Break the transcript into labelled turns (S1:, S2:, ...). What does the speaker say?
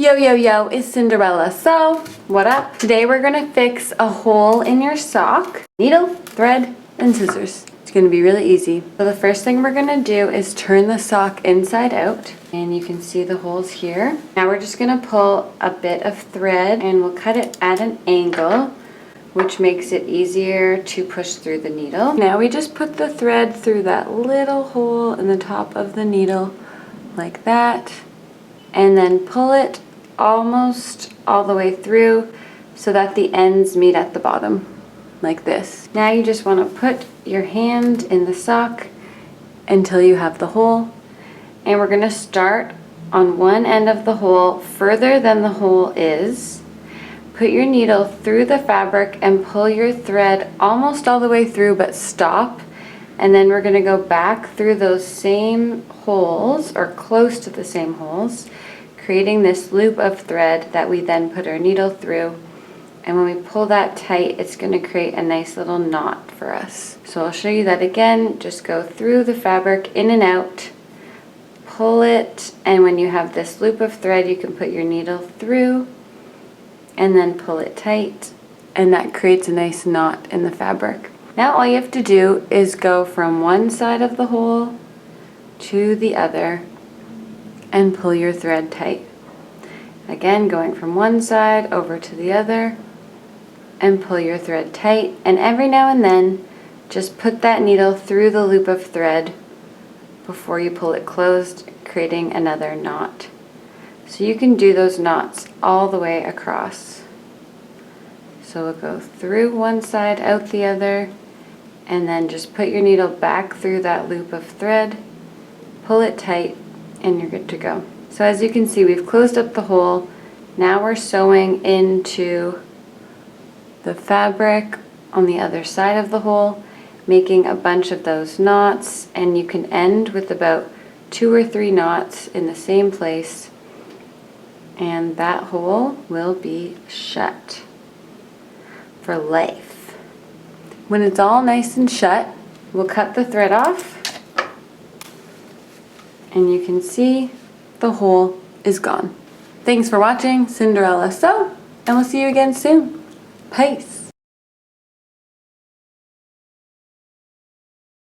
S1: Yo, yo, yo, it's Cinderella. So, what up? Today we're gonna fix a hole in your sock. Needle, thread, and scissors. It's gonna be really easy. So the first thing we're gonna do is turn the sock inside out. And you can see the holes here. Now we're just gonna pull a bit of thread and we'll cut it at an angle, which makes it easier to push through the needle. Now we just put the thread through that little hole in the top of the needle, like that. And then pull it almost all the way through so that the ends meet at the bottom, like this. Now you just want to put your hand in the sock until you have the hole. And we're going to start on one end of the hole further than the hole is. Put your needle through the fabric and pull your thread almost all the way through, but stop. And then we're going to go back through those same holes, or close to the same holes, creating this loop of thread that we then put our needle through. And when we pull that tight, it's going to create a nice little knot for us. So I'll show you that again. Just go through the fabric, in and out, pull it, and when you have this loop of thread, you can put your needle through and then pull it tight, and that creates a nice knot in the fabric. Now all you have to do is go from one side of the hole to the other and pull your thread tight. Again, going from one side over to the other and pull your thread tight. And every now and then, just put that needle through the loop of thread before you pull it closed, creating another knot. So you can do those knots all the way across. So we'll go through one side, out the other, and then just put your needle back through that loop of thread, pull it tight, and you're good to go. So as you can see, we've closed up the hole. Now we're sewing into the fabric on the other side of the hole, making a bunch of those knots, and you can end with about 2 or 3 knots in the same place, and that hole will be shut for life. When it's all nice and shut, we'll cut the thread off. And you can see the hole is gone. Thanks for watching Cinderella Sew, and we'll see you again soon. Peace.